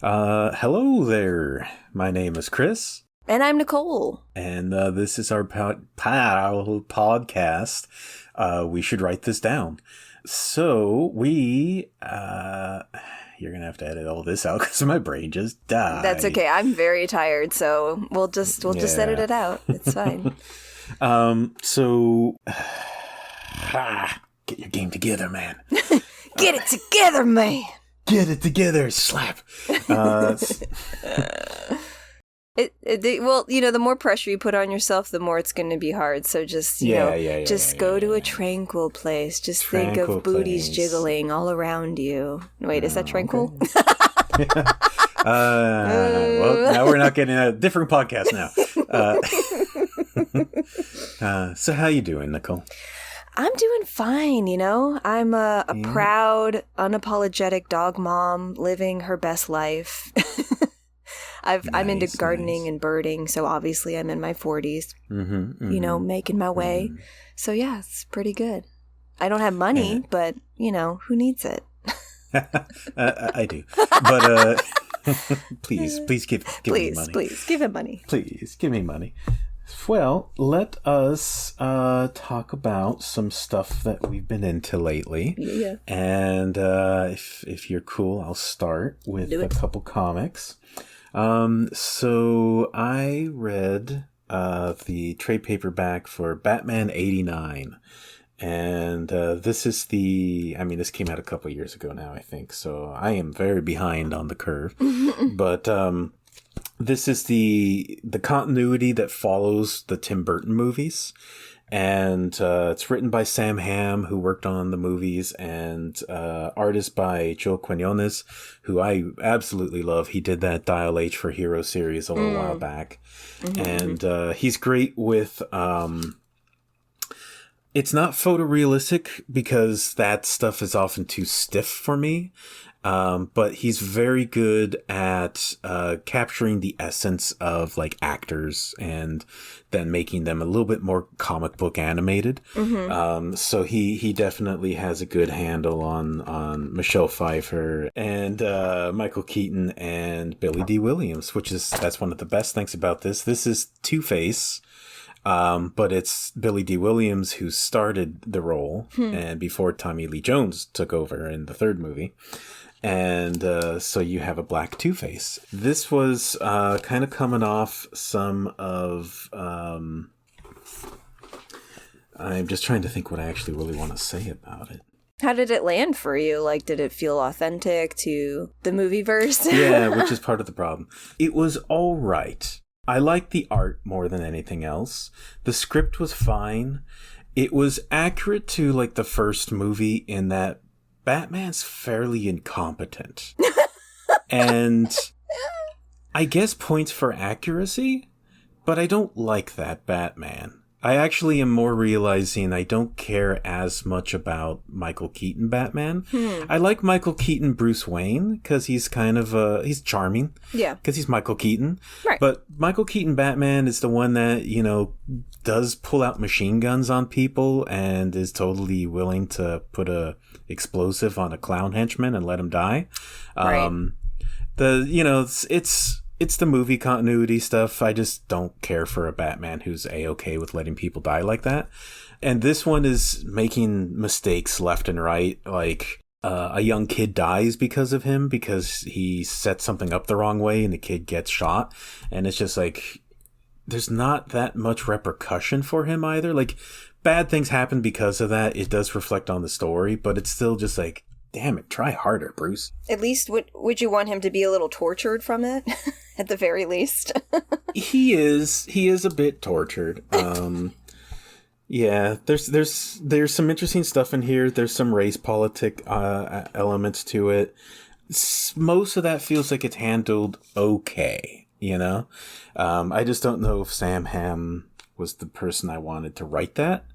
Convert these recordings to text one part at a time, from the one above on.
Hello there. My name is Chris. And I'm Nicole. And this is our podcast. We should write this down. So you're going to have to edit all this out because my brain just died. That's okay. I'm very tired, so we'll just edit it out. It's fine. Get your game together, man. Get it together, man. Get it together, slap. Well, the more pressure you put on yourself, the more it's going to be hard. So just, go to a tranquil place. Just think of booties jiggling all around you. Wait, is that tranquil? Okay. Well, now we're not getting a different podcast now. So how you doing, Nicole? I'm doing fine, I'm a proud, unapologetic dog mom living her best life. I'm into gardening and birding, so obviously I'm in my 40s, making my way. Mm-hmm. So yeah, it's pretty good. I don't have money, but, who needs it? I do. But please give me money. Please, give him money. Please, give me money. Well, let us talk about some stuff that we've been into lately. Yeah. And if you're cool, I'll start with a couple comics. So I read the trade paperback for Batman 89. And this came out a couple years ago now, I think. So I am very behind on the curve. But this is the continuity that follows the Tim Burton movies. And it's written by Sam Hamm, who worked on the movies, and artist by Joe Quinones, who I absolutely love. He did that Dial H for Hero series a little while back. Mm-hmm. And he's great with... it's not photorealistic because that stuff is often too stiff for me. But he's very good at capturing the essence of like actors and then making them a little bit more comic book animated. Mm-hmm. So he definitely has a good handle on Michelle Pfeiffer and Michael Keaton and Billy D. Williams, that's one of the best things about this. This is Two-Face. But it's Billy D. Williams who started the role and before Tommy Lee Jones took over in the third movie. And so you have a black Two-Face. This was kind of coming off some of... I'm just trying to think what I actually really want to say about it. How did it land for you? Like, did it feel authentic to the movie verse? Yeah, which is part of the problem. It was all right. I liked the art more than anything else. The script was fine. It was accurate to like the first movie in that Batman's fairly incompetent. And I guess points for accuracy, but I don't like that Batman. I actually am more realizing I don't care as much about Michael Keaton Batman. I like Michael Keaton Bruce Wayne because he's kind of he's charming. Yeah. Because he's Michael Keaton. Right. But Michael Keaton Batman is the one that, does pull out machine guns on people and is totally willing to put a explosive on a clown henchman and let him die. Right. It's the movie continuity stuff. I just don't care for a Batman who's A-okay with letting people die like that. And this one is making mistakes left and right. Like, a young kid dies because of him because he set something up the wrong way and the kid gets shot. And it's just like, there's not that much repercussion for him either. Like, bad things happen because of that. It does reflect on the story, but it's still just like, damn it, try harder, Bruce. At least, would you want him to be a little tortured from it? At the very least. He is a bit tortured. Yeah, there's some interesting stuff in here. There's some race politic elements to it. Most of that feels like it's handled okay, I just don't know if Sam Hamm was the person I wanted to write that.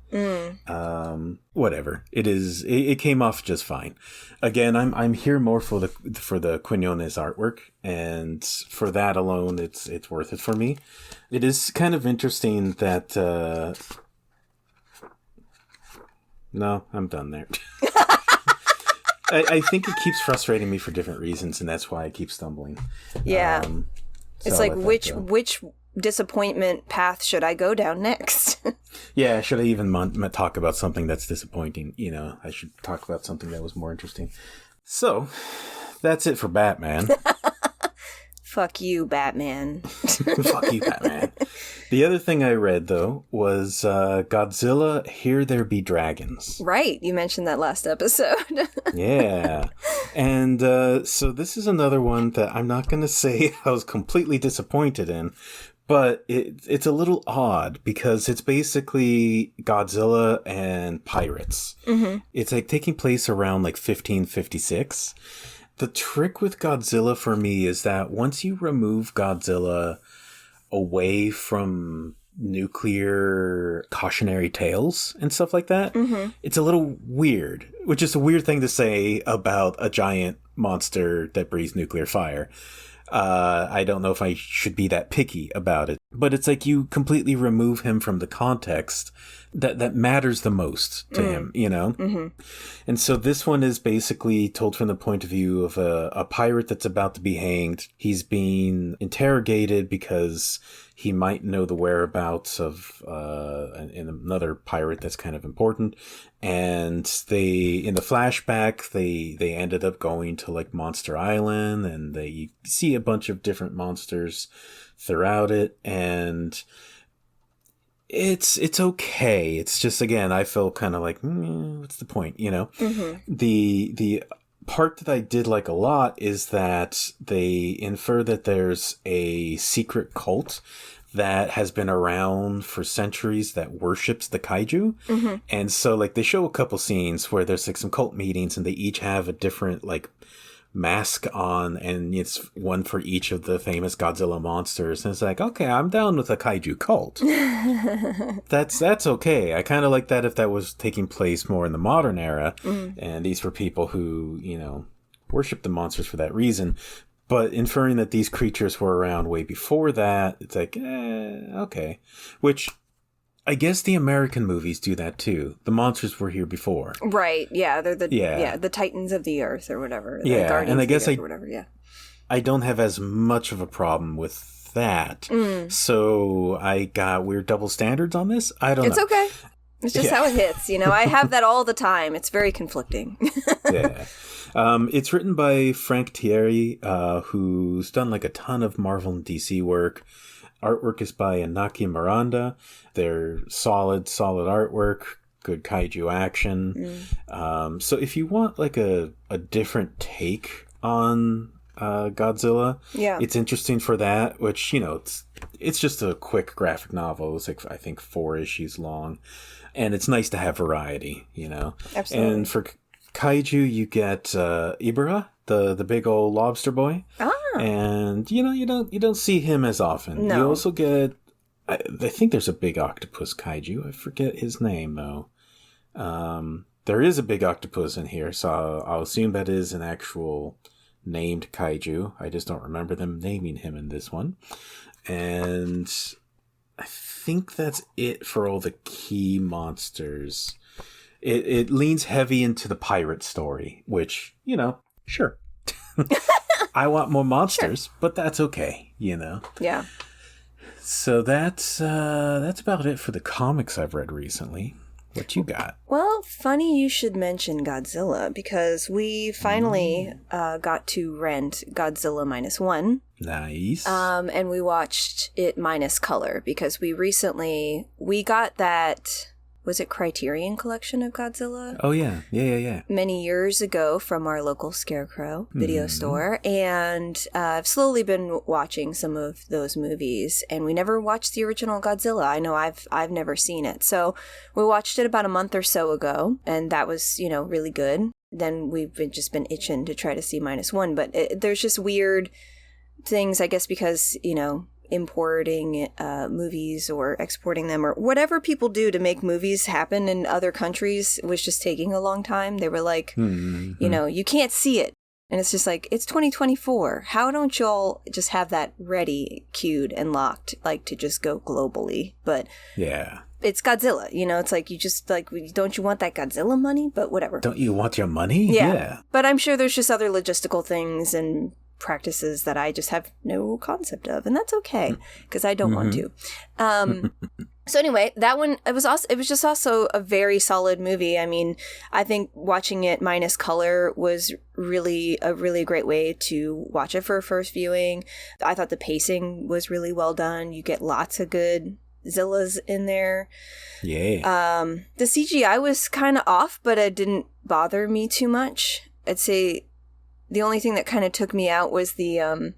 Whatever it is, it came off just fine. Again, I'm here more for the Quinones artwork, and for that alone, it's worth it for me. It is kind of interesting that. No, I'm done there. I think it keeps frustrating me for different reasons, and that's why I keep stumbling. Yeah. So It's like, which disappointment path should I go down next? Yeah, should I even talk about something that's disappointing? I should talk about something that was more interesting. So, that's it for Batman. Fuck you, Batman. Fuck you, Batman. The other thing I read, though, was Godzilla, Here There Be Dragons. Right, you mentioned that last episode. Yeah. And so this is another one that I'm not going to say I was completely disappointed in, but it's a little odd because it's basically Godzilla and pirates. Mm-hmm. It's like taking place around like 1556. The trick with Godzilla for me is that once you remove Godzilla away from nuclear cautionary tales and stuff like that, it's a little weird, which is a weird thing to say about a giant monster that breathes nuclear fire. I don't know if I should be that picky about it, but it's like you completely remove him from the context that matters the most to him, Mm-hmm. And so this one is basically told from the point of view of a pirate that's about to be hanged. He's being interrogated because he might know the whereabouts of another pirate that's kind of important. And in the flashback, they ended up going to like Monster Island, and you see a bunch of different monsters throughout it, and it's okay. It's just, again, I feel kind of like, what's the point, Mm-hmm. The part that I did like a lot is that they infer that there's a secret cult that has been around for centuries that worships the kaiju. Mm-hmm. And so like they show a couple scenes where there's like some cult meetings and they each have a different like mask on, and it's one for each of the famous Godzilla monsters. And it's like, okay, I'm down with a kaiju cult. That's okay. I kind of like that if that was taking place more in the modern era. Mm-hmm. And these were people who, worship the monsters for that reason. But inferring that these creatures were around way before that, it's like, okay. Which, I guess the American movies do that too. The monsters were here before. Right, yeah. They're the Titans of the Earth or whatever. Yeah, and I guess I don't have as much of a problem with that. So I got weird double standards on this? I don't know. It's okay. It's just how it hits, I have that all the time. It's very conflicting. Yeah. It's written by Frank Thierry, who's done like a ton of Marvel and DC work. Artwork is by Inaki Miranda. They're solid artwork, good kaiju action. So if you want like a different take on Godzilla, it's interesting for that, which, it's just a quick graphic novel. It's like, I think 4 issues long. And it's nice to have variety, Absolutely. And for kaiju, you get Ibara, the big old lobster boy. And you don't see him as often. No. You also get, I think there's a big octopus kaiju. I forget his name though. There is a big octopus in here, so I'll assume that is an actual named kaiju. I just don't remember them naming him in this one. And I think that's it for all the key monsters. It leans heavy into the pirate story, which, sure. I want more monsters, but that's okay, Yeah. So that's about it for the comics I've read recently. What you got? Well, funny you should mention Godzilla, because we finally got to rent Godzilla -1. Nice. And we watched it minus color, because we got that, was it Criterion collection of Godzilla? Oh, yeah. Yeah. Many years ago from our local Scarecrow video store. And I've slowly been watching some of those movies. And we never watched the original Godzilla. I know I've never seen it. So we watched it about a month or so ago. And that was, really good. Then we've just been itching to try to see -1. But there's just weird things, I guess, because, importing movies or exporting them or whatever people do to make movies happen in other countries was just taking a long time. They were like, you can't see it. And it's just like, it's 2024. How don't y'all just have that ready, queued, and locked, like to just go globally? But yeah, it's Godzilla, you know, it's like, you just like, don't you want that Godzilla money? But whatever. Don't you want your money? Yeah. But I'm sure there's just other logistical things and practices that I just have no concept of, and that's okay, because I don't want to. So anyway, that one, it was just also a very solid movie. I mean, I think watching it minus color was really a really great way to watch it for a first viewing. I thought the pacing was really well done. You get lots of good Zillas in there. Yeah. The CGI was kind of off, but it didn't bother me too much. I'd say the only thing that kind of took me out was the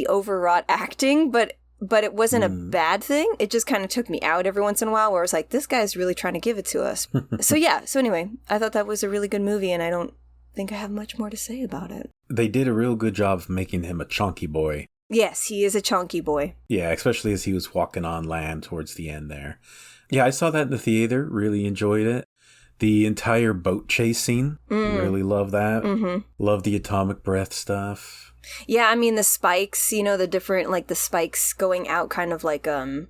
overwrought acting, but it wasn't a bad thing. It just kind of took me out every once in a while, where I was like, this guy's really trying to give it to us. So anyway, I thought that was a really good movie, and I don't think I have much more to say about it. They did a real good job of making him a chunky boy. Yes, he is a chunky boy. Yeah, especially as he was walking on land towards the end there. Yeah, I saw that in the theater, really enjoyed it. The entire boat chase scene, really love that. Love the atomic breath stuff. Yeah, I mean, the spikes, you know, the different, like, the spikes going out kind of like, a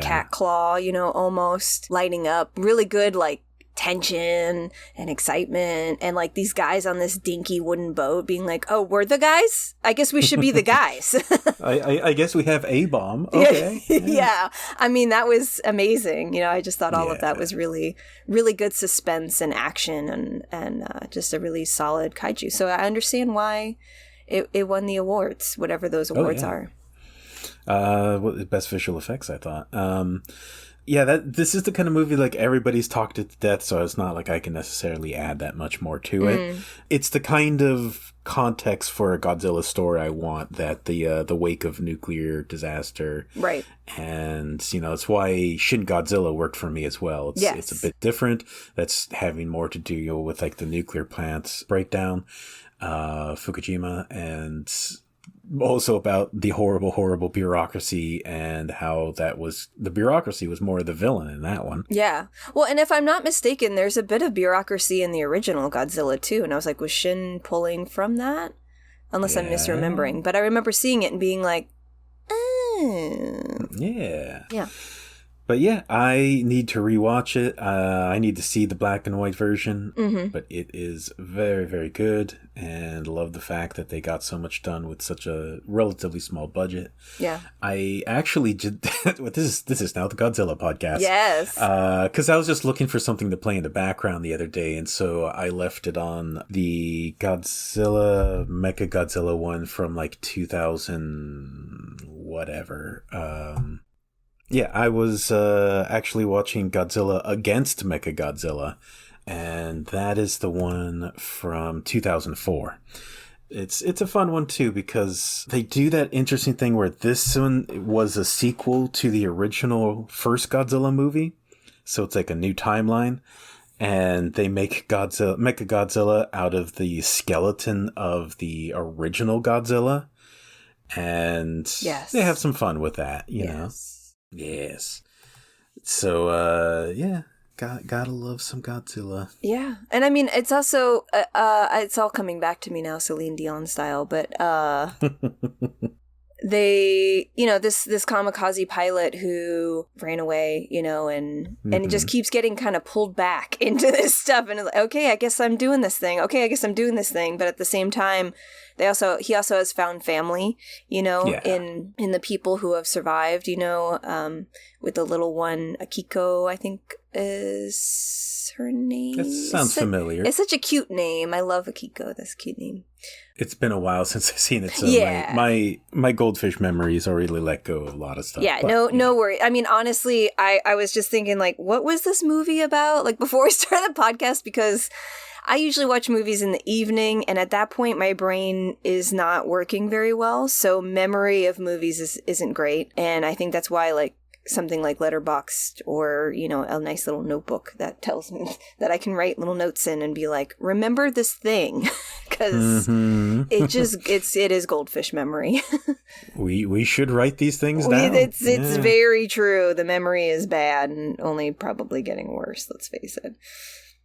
cat claw, you know, almost lighting up. Really good, like, tension and excitement. And, like, these guys on this dinky wooden boat being like, oh, we're the guys? I guess we should be the guys. I guess we have A-bomb. Okay. Yeah. I mean, that was amazing. You know, I just thought all of that was really, really good suspense and action and just a really solid kaiju. So I understand why it won the awards, whatever those awards are. Best visual effects, I thought. This is the kind of movie, like, everybody's talked it to death, so it's not like I can necessarily add that much more to it. It's the kind of context for a Godzilla story I want, that the wake of nuclear disaster. Right. And, you know, it's why Shin Godzilla worked for me as well. It's a bit different. That's having more to do with, like, the nuclear plant's breakdown. Fukushima, and also about the horrible, horrible bureaucracy, and how the bureaucracy was more the villain in that one. Yeah. Well, and if I'm not mistaken, there's a bit of bureaucracy in the original Godzilla too, and I was like, was Shin pulling from that? Unless I'm misremembering. But I remember seeing it and being like, Yeah. Yeah. But yeah, I need to rewatch it. I need to see the black and white version. But it is very, very good. And love the fact that they got so much done with such a relatively small budget. Yeah. I actually did that. This is now the Godzilla podcast. Yes. Because I was just looking for something to play in the background the other day. And so I left it on the Godzilla, Mechagodzilla one from like 2000 whatever. Yeah, I was actually watching Godzilla against Mechagodzilla, and that is the one from 2004. It's a fun one too, because they do that interesting thing where this one was a sequel to the original first Godzilla movie, so it's like a new timeline, and they make Mechagodzilla out of the skeleton of the original Godzilla, and they have some fun with that, you know. Yes. So, gotta love some Godzilla. Yeah. And I mean, it's also, it's all coming back to me now, Celine Dion style, but, they, you know, this kamikaze pilot who ran away, you know, and it just keeps getting kind of pulled back into this stuff. And it's like, okay, I guess I'm doing this thing. But at the same time, he also has found family, you know, in the people who have survived, you know, with the little one, Akiko, I think is her name. That sounds familiar. It's such a cute name. I love Akiko. That's a cute name. It's been a while since I've seen it, so my goldfish memories already let go of a lot of stuff. Yeah, but, no worry. I mean, honestly, I was just thinking, like, what was this movie about? Like, before we started the podcast, because I usually watch movies in the evening, and at that point, my brain is not working very well, so memory of movies isn't great, and I think that's why, like, something like Letterboxd or, you know, a nice little notebook that tells me that I can write little notes in and be like, remember this thing, because it is goldfish memory. we should write these things down. It's very true. The memory is bad and only probably getting worse, let's face it.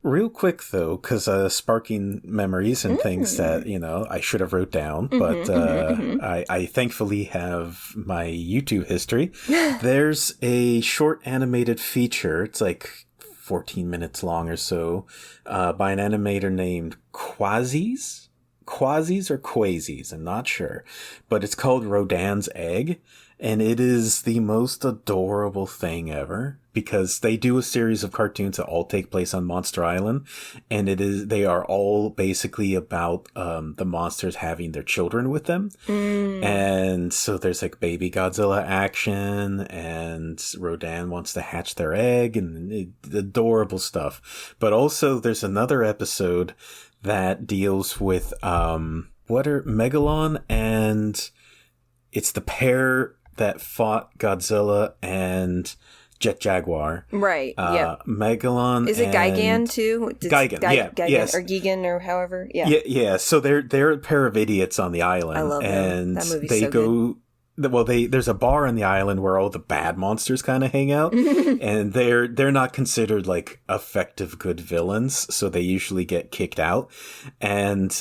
Real quick, though, because sparking memories and things that, I should have wrote down, but I thankfully have my YouTube history. There's a short animated feature. It's like 14 minutes long or so, by an animator named Quasies or Quasies, I'm not sure. But it's called Rodan's Egg, and it is the most adorable thing ever. Because they do a series of cartoons that all take place on Monster Island, and they are all basically about the monsters having their children with them. And so there's like baby Godzilla action, and Rodan wants to hatch their egg, and adorable stuff. But also there's another episode that deals with Megalon, and it's the pair that fought Godzilla and Jet Jaguar. Right, yeah. Megalon. Is it Gigan too? Gigan, yeah. Gigan, yes. Or Gigan, or however. Yeah. Yeah. So they're a pair of idiots on the island. I love and that movie's they so go good. Well, there's a bar on the island where all the bad monsters kind of hang out, and they're not considered like effective good villains, so they usually get kicked out. And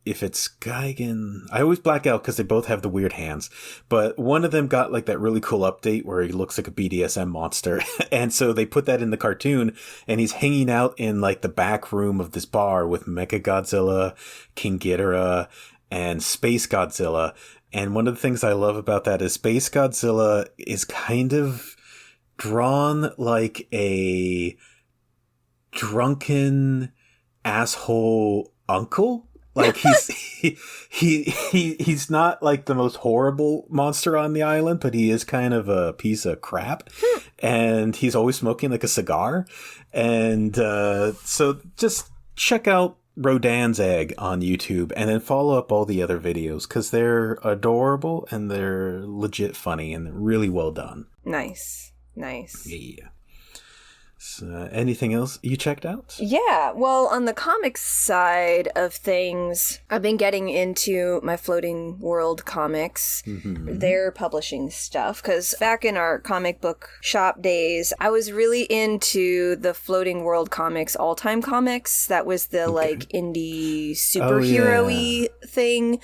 if it's Gigan, I always black out because they both have the weird hands. But one of them got like that really cool update where he looks like a BDSM monster. And so they put that in the cartoon, and he's hanging out in like the back room of this bar with Mechagodzilla, King Ghidorah, and Space Godzilla. And one of the things I love about that is Space Godzilla is kind of drawn like a drunken asshole uncle. Like he's not like the most horrible monster on the island, but he is kind of a piece of crap, and he's always smoking like a cigar. And so just check out Rodan's Egg on YouTube, and then follow up all the other videos because they're adorable and they're legit funny and really well done. Nice. Yeah. So, anything else you checked out? Yeah, well, on the comics side of things, I've been getting into my Floating World comics. They're publishing stuff, because back in our comic book shop days, I was really into the Floating World comics, all-time comics. That was the, like, indie superhero-y thing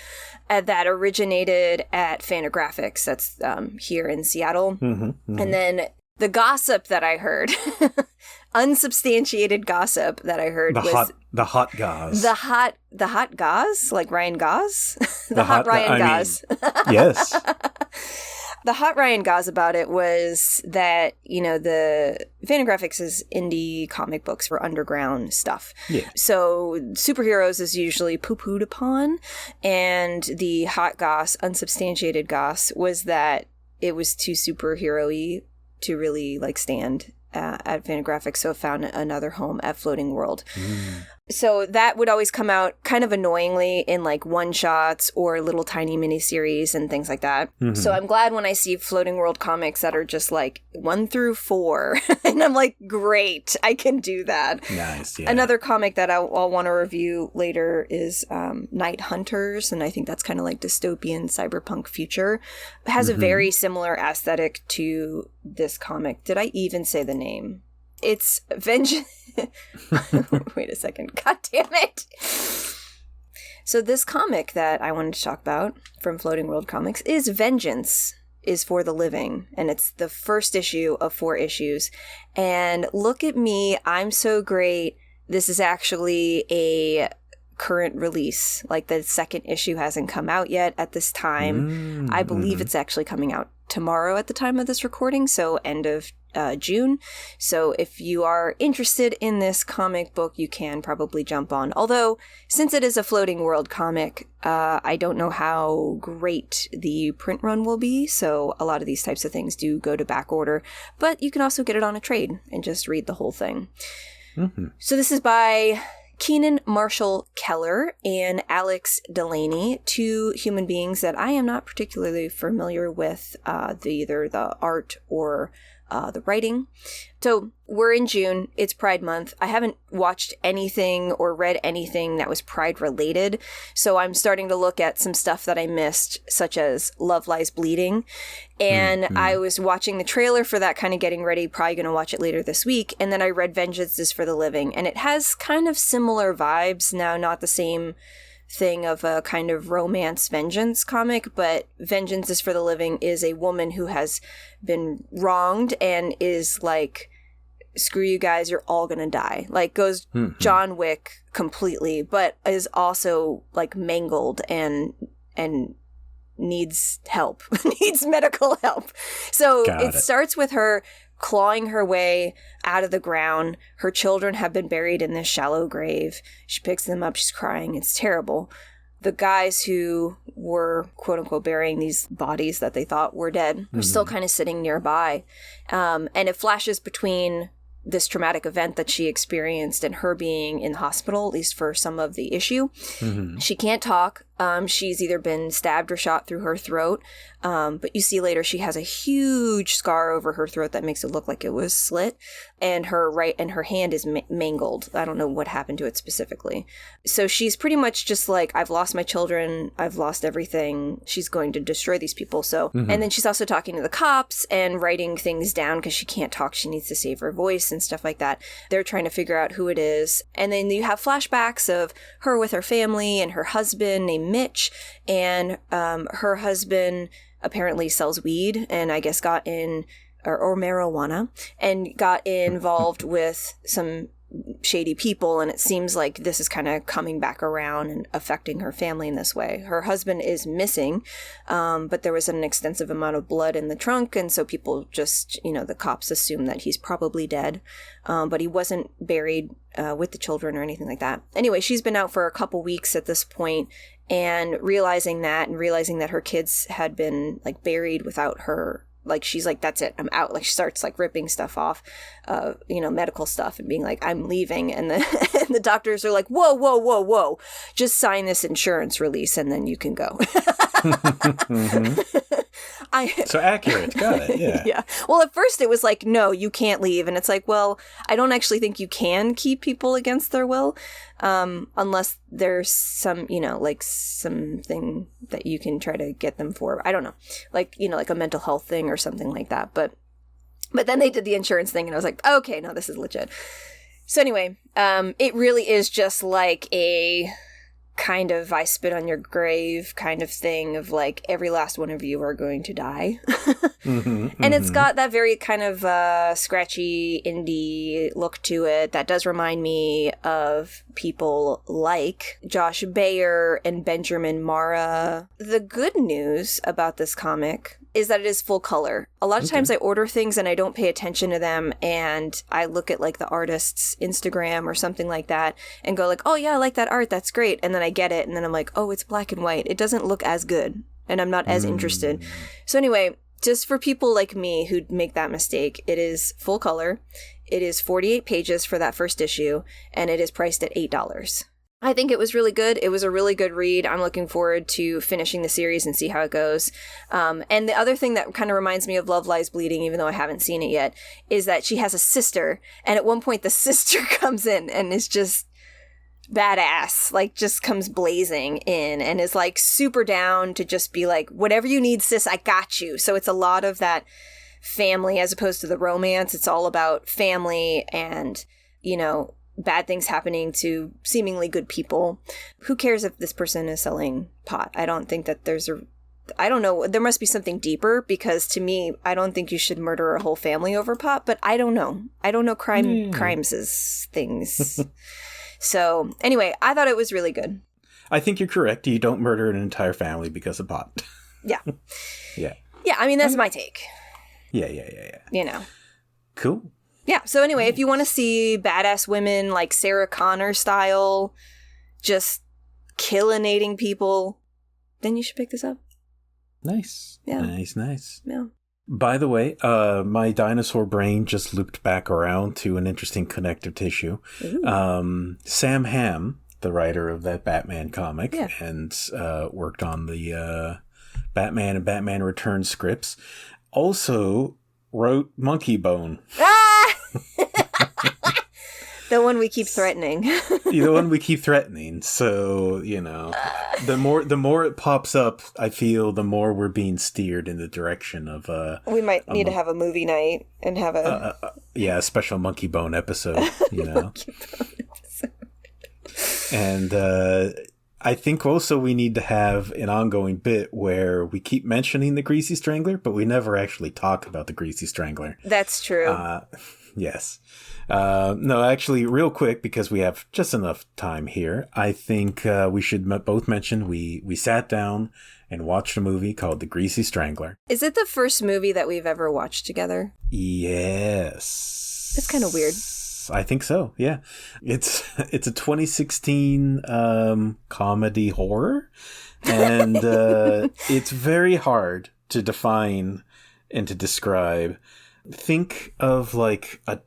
that originated at Fantagraphics. That's here in Seattle. And then the gossip that I heard, unsubstantiated gossip that I heard was the hot gauze. The hot gauze, like Ryan Gauze, the hot Ryan Gauze. Yes. The hot Ryan Gauze about it was that, the Fantagraphics is indie comic books for underground stuff. Yeah. So superheroes is usually poo-pooed upon, and the hot goss, unsubstantiated goss, was that it was too superhero-y to really like stand at Fantagraphics, so I found another home at Floating World. So that would always come out kind of annoyingly in like one-shots or little tiny miniseries and things like that. So I'm glad when I see Floating World comics that are just like 1 through 4. And I'm like, great, I can do that. Nice, yeah. Another comic that I'll want to review later is Night Hunters, and I think that's kind of like dystopian cyberpunk future. It has a very similar aesthetic to this comic. Did I even say the name? It's Vengeance. Wait a second. God damn it. So this comic that I wanted to talk about from Floating World Comics is Vengeance is for the Living. And it's the first issue of 4 issues. And look at me. I'm so great. This is actually a current release. Like the second issue hasn't come out yet at this time. I believe it's actually coming out tomorrow at the time of this recording. So end of June. So if you are interested in this comic book, you can probably jump on. Although, since it is a Floating World comic, I don't know how great the print run will be. So a lot of these types of things do go to back order. But you can also get it on a trade and just read the whole thing. So this is by Keenan Marshall Keller and Alex Delaney, 2 human beings that I am not particularly familiar with either the art or the writing. So we're in June. It's Pride Month. I haven't watched anything or read anything that was Pride related. So I'm starting to look at some stuff that I missed, such as Love Lies Bleeding. And I was watching the trailer for that, kind of getting ready, probably going to watch it later this week. And then I read Vengeance is for the Living. And it has kind of similar vibes. Now, not the same thing of a kind of romance vengeance comic, but Vengeance is for the Living is a woman who has been wronged and is like, screw you guys, you're all gonna die. Like, goes John Wick completely, but is also like mangled and needs help, needs medical help. So it starts with her clawing her way out of the ground. Her children have been buried in this shallow grave. She picks them up. She's crying. It's terrible. The guys who were, quote unquote, burying these bodies that they thought were dead are still kind of sitting nearby. And it flashes between this traumatic event that she experienced and her being in the hospital, at least for some of the issue. She can't talk. She's either been stabbed or shot through her throat. But you see later she has a huge scar over her throat that makes it look like it was slit. And her hand is mangled. I don't know what happened to it specifically. So she's pretty much just like, I've lost my children. I've lost everything. She's going to destroy these people. So, and then she's also talking to the cops and writing things down because she can't talk. She needs to save her voice and stuff like that. They're trying to figure out who it is. And then you have flashbacks of her with her family and her husband named Mitch. And her husband apparently sells weed and I guess got in, or marijuana, and got involved with some shady people. And it seems like this is kind of coming back around and affecting her family in this way. Her husband is missing, but there was an extensive amount of blood in the trunk. And so people just, the cops assume that he's probably dead, but he wasn't buried with the children or anything like that. Anyway, she's been out for a couple weeks at this point, and realizing that her kids had been like buried without her. Like, she's like, that's it, I'm out. Like, she starts like ripping stuff off, medical stuff, and being like, I'm leaving. And the doctors are like, whoa, just sign this insurance release and then you can go. So accurate. Got it. Yeah. Yeah. Well, at first it was like, no, you can't leave. And it's like, well, I don't actually think you can keep people against their will, unless there's some, like something that you can try to get them for. I don't know. Like, like a mental health thing or something like that. But then they did the insurance thing and I was like, okay, no, this is legit. So anyway, it really is just like a kind of I spit on your grave kind of thing of like every last one of you are going to die. And it's got that very kind of scratchy indie look to it that does remind me of people like Josh Bayer and Benjamin Mara. The good news about this comic is that it is full color. A lot of times I order things and I don't pay attention to them, and I look at like the artist's Instagram or something like that and go like, oh yeah, I like that art, that's great. And then I get it and then I'm like, oh, it's black and white. It doesn't look as good and I'm not as interested. So anyway, just for people like me who make that mistake, it is full color. It is 48 pages for that first issue, and it is priced at $8. I think it was really good. It was a really good read. I'm looking forward to finishing the series and see how it goes. And the other thing that kind of reminds me of Love Lies Bleeding, even though I haven't seen it yet, is that she has a sister. And at one point, the sister comes in and is just badass, like just comes blazing in and is like super down to just be like, whatever you need, sis, I got you. So it's a lot of that family as opposed to the romance. It's all about family and, bad things happening to seemingly good people. Who cares if this person is selling pot? I don't think that I don't know. There must be something deeper, because to me, I don't think you should murder a whole family over pot, but I don't know. I don't know crimes as things. So anyway, I thought it was really good. I think you're correct. You don't murder an entire family because of pot. Yeah. Yeah. Yeah, I mean, that's my take. Yeah. Cool. Yeah, so anyway, if you want to see badass women like Sarah Connor style, just killinating people, then you should pick this up. Nice. Yeah. Nice. Yeah. By the way, my dinosaur brain just looped back around to an interesting connective tissue. Sam Hamm, the writer of that Batman comic, and worked on the Batman and Batman Returns scripts, also wrote Monkey Bone. Ah! The one we keep threatening. The one we keep threatening. So, the more it pops up, I feel the more we're being steered in the direction of... we might need to have a movie night and have a... a special Monkey Bone episode, Monkey Bone episode. And I think also we need to have an ongoing bit where we keep mentioning the Greasy Strangler, but we never actually talk about the Greasy Strangler. That's true. Yes. No, actually, real quick, because we have just enough time here, I think we should both mention we sat down and watched a movie called The Greasy Strangler. Is it the first movie that we've ever watched together? Yes. It's kind of weird. I think so, yeah. It's a 2016 comedy horror, and it's very hard to define and to describe. Think of like a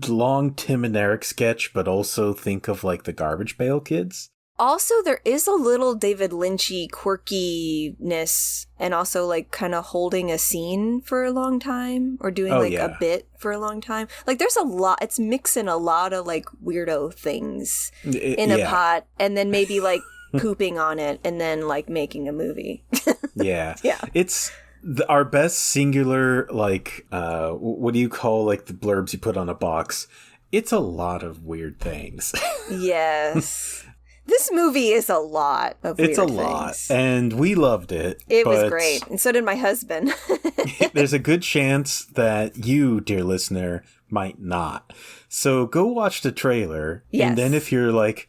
long Tim and Eric sketch, but also think of like the Garbage Pail Kids. Also, there is a little David Lynchy quirkiness, and also like kind of holding a scene for a long time, or doing a bit for a long time. Like there's a lot, it's mixing a lot of like weirdo things in a pot, and then maybe like pooping on it, and then like making a movie. Yeah. It's our best singular, like, what do you call like the blurbs you put on a box? It's a lot of weird things. Yes. This movie is a lot of weird things. It's a lot, and we loved it. It was great, and so did my husband. There's a good chance that you, dear listener, might not. So go watch the trailer, and then if you're like,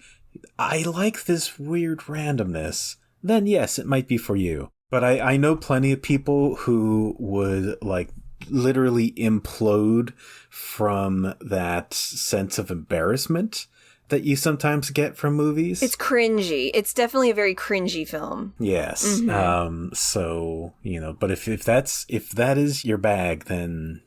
I like this weird randomness, then yes, it might be for you. But I know plenty of people who would, like, literally implode from that sense of embarrassment that you sometimes get from movies. It's cringy. It's definitely a very cringy film. Yes. Mm-hmm. So, but if that is your bag, then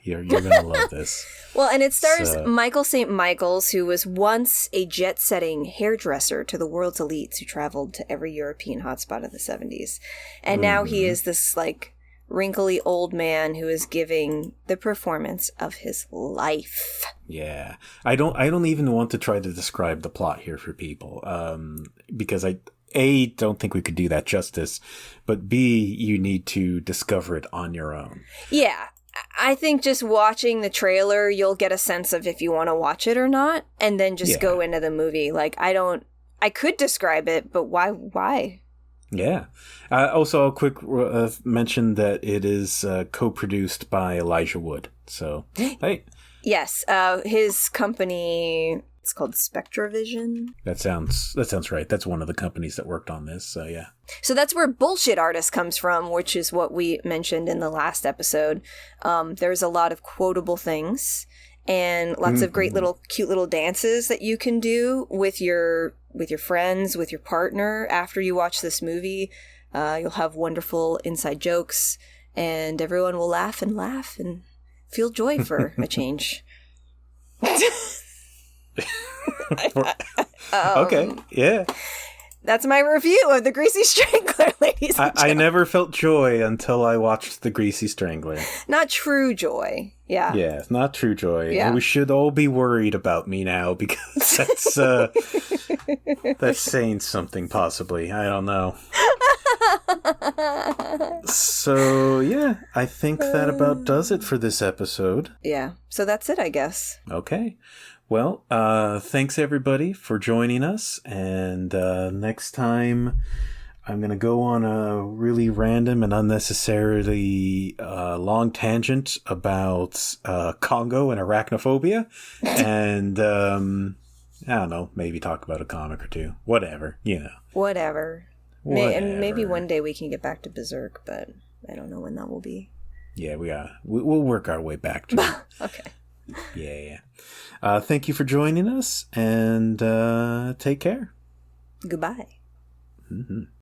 you're gonna love this. Well, and it stars Michael St. Michaels, who was once a jet-setting hairdresser to the world's elites who traveled to every European hotspot of the 70s. And now he is this, like, wrinkly old man who is giving the performance of his life. Yeah. I don't even want to try to describe the plot here for people, because I don't think we could do that justice, but B, you need to discover it on your own. Yeah. I think just watching the trailer, you'll get a sense of if you want to watch it or not, and then just go into the movie. Like, I could describe it, but why? Yeah. Also, I'll quick mention that it is co-produced by Elijah Wood. So, hey. Yes. His company, it's called Spectravision. That sounds right. That's one of the companies that worked on this. So, yeah. So that's where Bullshit Artist comes from, which is what we mentioned in the last episode. There's a lot of quotable things and lots of great cute little dances that you can do with your friends, with your partner. After you watch this movie, you'll have wonderful inside jokes, and everyone will laugh and feel joy for a change. Okay, yeah. That's my review of The Greasy Strangler, ladies and gentlemen. I never felt joy until I watched The Greasy Strangler. Not true joy. Yeah. Yeah, not true joy. Yeah. We should all be worried about me now, because that's saying something, possibly. I don't know. So, yeah, I think that about does it for this episode. Yeah, so that's it, I guess. Okay. Well, thanks everybody for joining us, and next time I'm going to go on a really random and unnecessarily long tangent about Congo and arachnophobia, and I don't know, maybe talk about a comic or two, whatever. Whatever. And maybe one day we can get back to Berserk, but I don't know when that will be. Yeah, we'll work our way back to it. Okay. Yeah. Thank you for joining us, and take care. Goodbye. Mm-hmm.